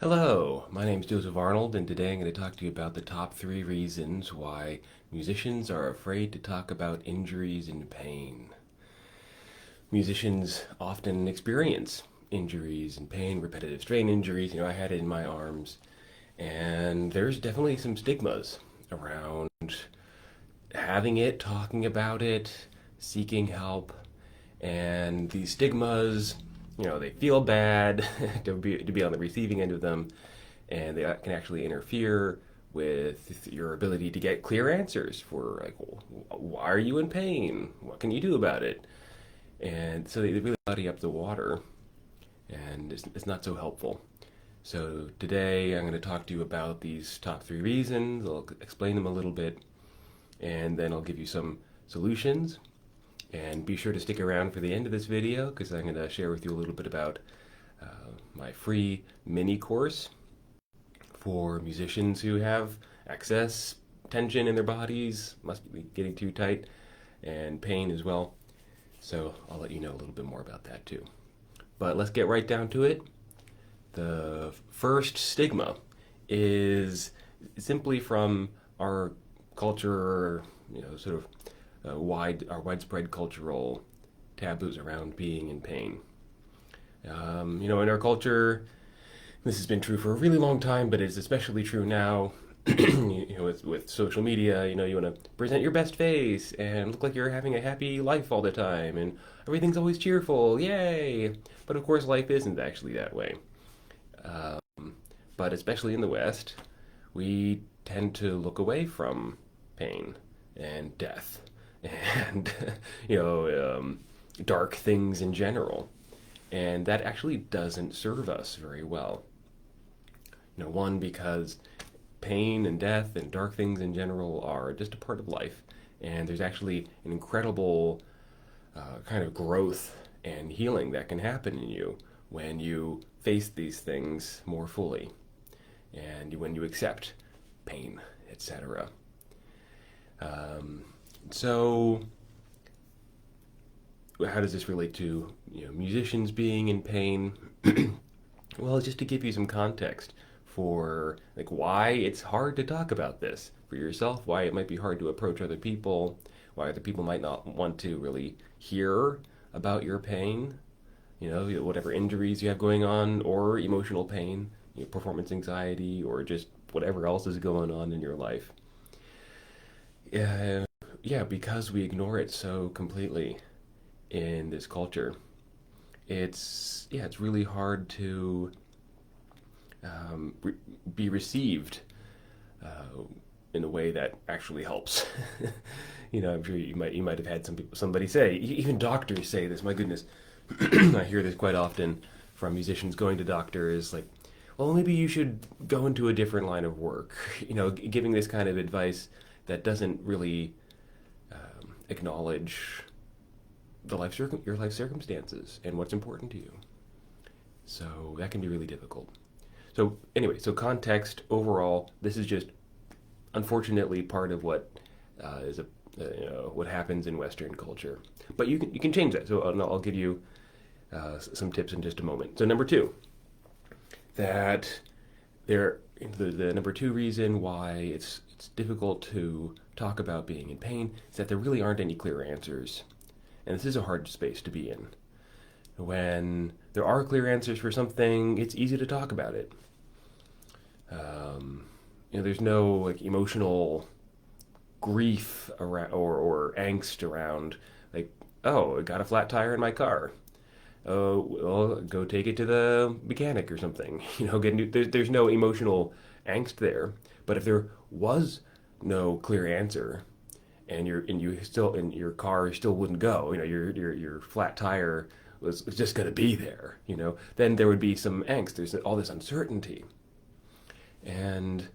Hello, my name is Joseph Arnold, and today I'm going to talk to you about the top 3 reasons why musicians are afraid to talk about injuries and pain. Musicians often experience injuries and pain, repetitive strain injuries. I had it in my arms, and there's definitely some stigmas around having it, talking about it, seeking help, and these stigmas, they feel bad to be on the receiving end of them, and they can actually interfere with your ability to get clear answers for like, why are you in pain? What can you do about it? And so they really muddy up the water, and it's not so helpful. So today I'm going to talk to you about these top 3 reasons. I'll explain them a little bit, and then I'll give you some solutions. And be sure to stick around for the end of this video because I'm going to share with you a little bit about my free mini course for musicians who have excess tension in their bodies, must be getting too tight, and pain as well. So I'll let you know a little bit more about that too. But let's get right down to it. The first stigma is simply from our culture, sort of our widespread cultural taboos around being in pain. In our culture, this has been true for a really long time, but it's especially true now. With social media, you want to present your best face and look like you're having a happy life all the time, and everything's always cheerful, yay! But of course, life isn't actually that way. But especially in the West, we tend to look away from pain and death and dark things in general, and that actually doesn't serve us very well. One, because pain and death and dark things in general are just a part of life, and there's actually an incredible kind of growth and healing that can happen in you when you face these things more fully, and when you accept pain, etc. So, how does this relate to musicians being in pain? Well, just to give you some context for like why it's hard to talk about this for yourself, why it might be hard to approach other people, why other people might not want to really hear about your pain, whatever injuries you have going on, or emotional pain, performance anxiety, or just whatever else is going on in your life. Yeah, because we ignore it so completely in this culture. It's really hard to be received uh, in a way that actually helps. I'm sure you might have had somebody say, even doctors say this. My goodness, I hear this quite often from musicians going to doctors, like, well, maybe you should go into a different line of work. Giving this kind of advice that doesn't really acknowledge your life circumstances and what's important to you. So that can be really difficult. So anyway, context overall, this is just unfortunately part of what what happens in Western culture. But you can change that. So I'll give you some tips in just a moment. So number 2, that the number 2 reason why it's difficult to talk about being in pain is that there really aren't any clear answers, and this is a hard space to be in. When there are clear answers for something, it's easy to talk about it. There's no like emotional grief around or angst around like, oh, I got a flat tire in my car. Oh, well, go take it to the mechanic or something. There's no emotional angst there. But if there was no clear answer, and your car still wouldn't go, your flat tire was just going to be there, then there would be some angst. There's all this uncertainty. And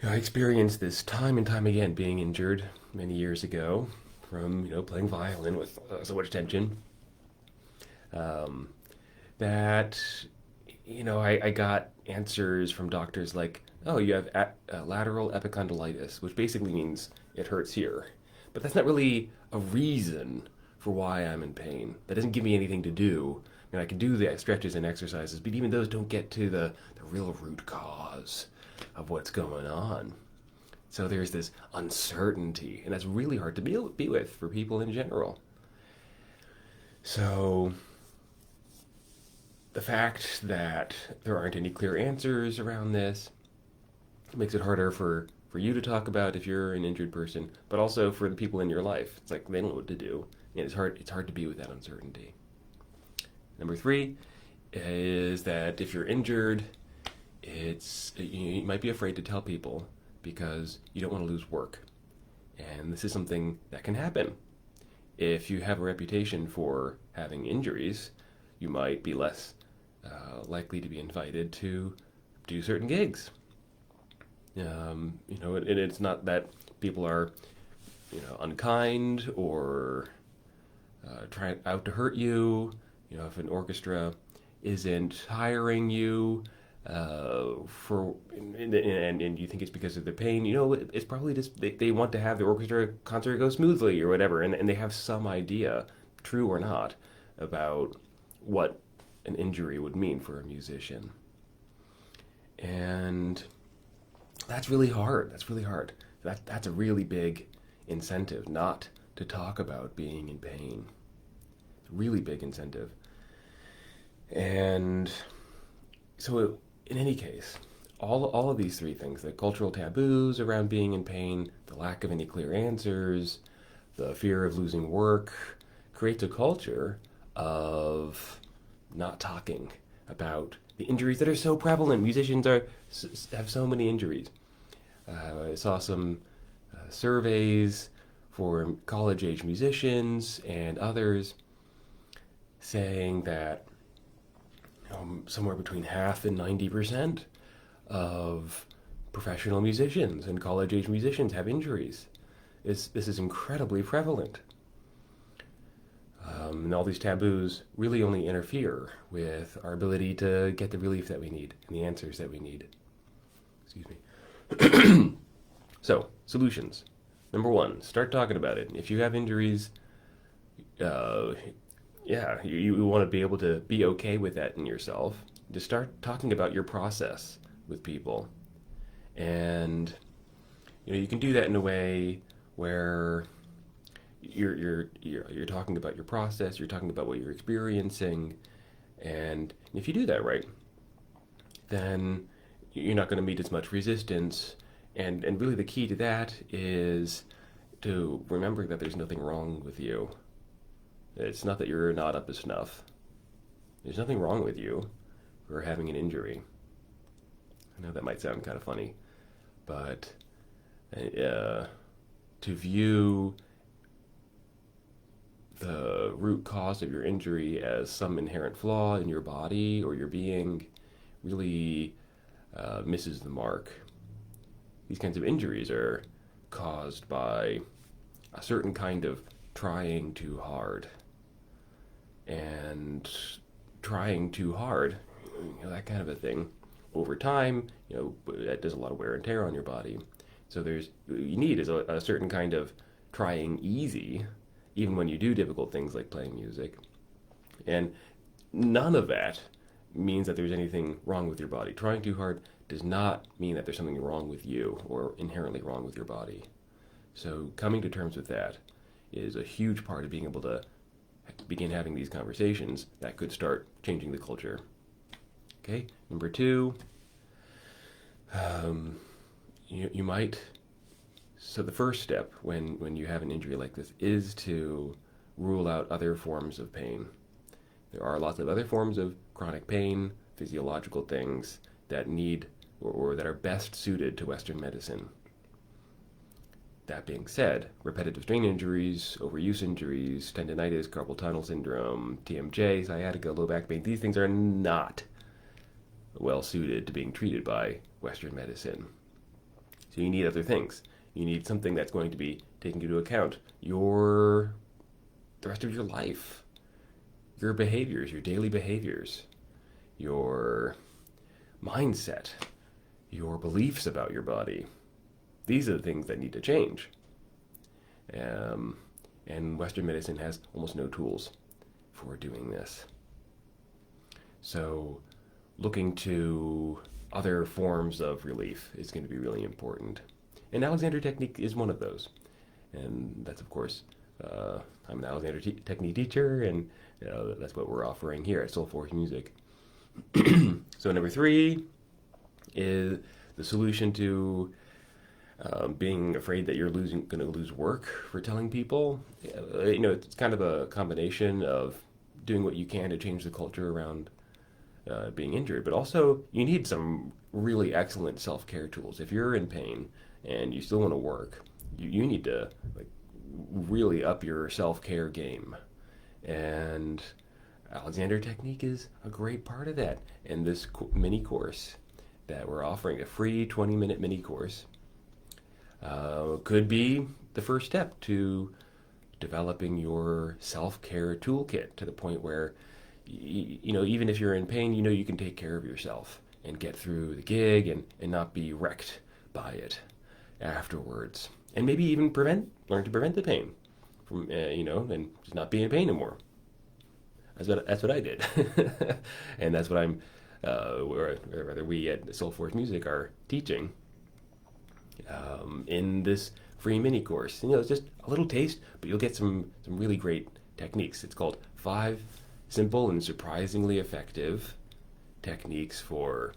I experienced this time and time again, being injured many years ago from playing violin with so much tension. That I got answers from doctors like, oh, you have lateral epicondylitis, which basically means it hurts here. But that's not really a reason for why I'm in pain. That doesn't give me anything to do I can do the stretches and exercises, but even those don't get to the real root cause of what's going on. So there's this uncertainty, and that's really hard to be with for people in general. So the fact that there aren't any clear answers around this makes it harder for you to talk about if you're an injured person, but also for the people in your life. It's like they don't know what to do, and it's hard to be with that uncertainty. Number 3 is that if you're injured, you might be afraid to tell people because you don't want to lose work. And this is something that can happen. If you have a reputation for having injuries, you might be less likely to be invited to do certain gigs. And it's not that people are, unkind or trying out to hurt you. If an orchestra isn't hiring you and you think it's because of the pain, it's probably just they want to have the orchestra concert go smoothly or whatever, and they have some idea, true or not, about what an injury would mean for a musician. And that's really hard. That's a really big incentive not to talk about being in pain. It's a really big incentive. And so in any case, all of these 3 things, the cultural taboos around being in pain, the lack of any clear answers, the fear of losing work, creates a culture of not talking about the injuries that are so prevalent. Musicians have so many injuries. I saw some surveys for college-age musicians and others saying that somewhere between half and 90% of professional musicians and college-age musicians have injuries. This is incredibly prevalent. And all these taboos really only interfere with our ability to get the relief that we need and the answers that we need. Excuse me. So, solutions. Number 1, start talking about it. If you have injuries, you want to be able to be okay with that in yourself. Just start talking about your process with people. And you can do that in a way where you're talking about your process, you're talking about what you're experiencing, and if you do that right, then you're not going to meet as much resistance. And really the key to that is to remember that there's nothing wrong with you. It's not that you're not up to snuff. There's nothing wrong with you for having an injury. I know that might sound kind of funny, but to view the root cause of your injury as some inherent flaw in your body or your being really misses the mark. These kinds of injuries are caused by a certain kind of trying too hard. And trying too hard, that kind of a thing, over time, that does a lot of wear and tear on your body. So you need is a certain kind of trying easy, even when you do difficult things like playing music. And none of that means that there's anything wrong with your body. Trying too hard does not mean that there's something wrong with you or inherently wrong with your body. So coming to terms with that is a huge part of being able to begin having these conversations that could start changing the culture. Okay, number 2, you might. So the first step when you have an injury like this is to rule out other forms of pain. There are lots of other forms of chronic pain, physiological things that need or that are best suited to Western medicine. That being said, repetitive strain injuries, overuse injuries, tendinitis, carpal tunnel syndrome, TMJ, sciatica, low back pain, these things are not well suited to being treated by Western medicine. So you need other things. You need something that's going to be taking into account the rest of your life, your behaviors, your daily behaviors, your mindset, your beliefs about your body. These are the things that need to change. And Western medicine has almost no tools for doing this. So looking to other forms of relief is going to be really important. And Alexander technique is one of those. And that's, of course, I'm an Alexander technique teacher, and that's what we're offering here at Soul Force Music. So number 3 is the solution to being afraid that you're going to lose work for telling people. It's kind of a combination of doing what you can to change the culture around being injured, but also you need some really excellent self-care tools. If you're in pain and you still want to work, you need to really up your self-care game. And Alexander Technique is a great part of that. And this mini course that we're offering, a free 20-minute mini course, could be the first step to developing your self-care toolkit to the point where, even if you're in pain, you can take care of yourself and get through the gig and not be wrecked by it afterwards. And maybe even learn to prevent the pain from, and just not be in pain anymore. That's what I did. And that's what or rather we at Soul Force Music are teaching in this free mini course. It's just a little taste, but you'll get some really great techniques. It's called 5 Simple and Surprisingly Effective Techniques for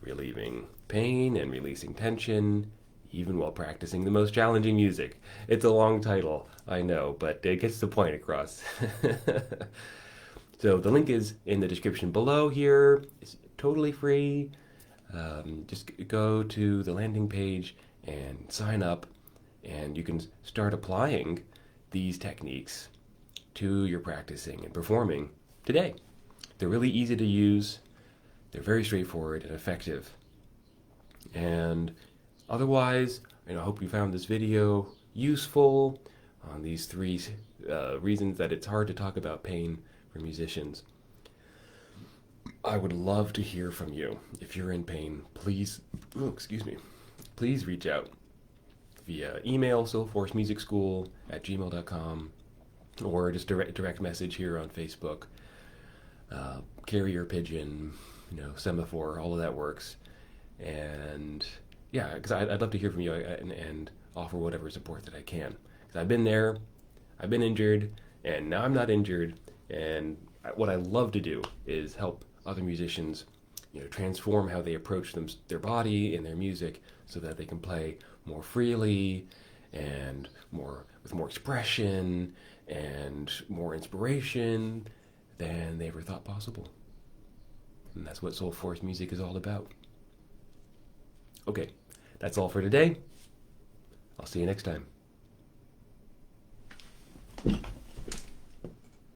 Relieving Pain and Releasing Tension, even while practicing the most challenging music. It's a long title, I know, but it gets the point across. So the link is in the description below here. It's totally free. Just go to the landing page and sign up, and you can start applying these techniques to your practicing and performing today. They're really easy to use. They're very straightforward and effective. And otherwise, I hope you found this video useful on these 3 reasons that it's hard to talk about pain for musicians. I would love to hear from you. If you're in pain, please reach out via email, soulforcemusicschool@gmail.com, or just direct message here on Facebook. Carrier pigeon, semaphore, all of that works. And yeah, because I'd love to hear from you and offer whatever support that I can. Because I've been there, I've been injured, and now I'm not injured. And what I love to do is help other musicians, transform how they approach their body and their music so that they can play more freely and with more expression and more inspiration than they ever thought possible. And that's what Soul Force Music is all about. Okay, that's all for today. I'll see you next time.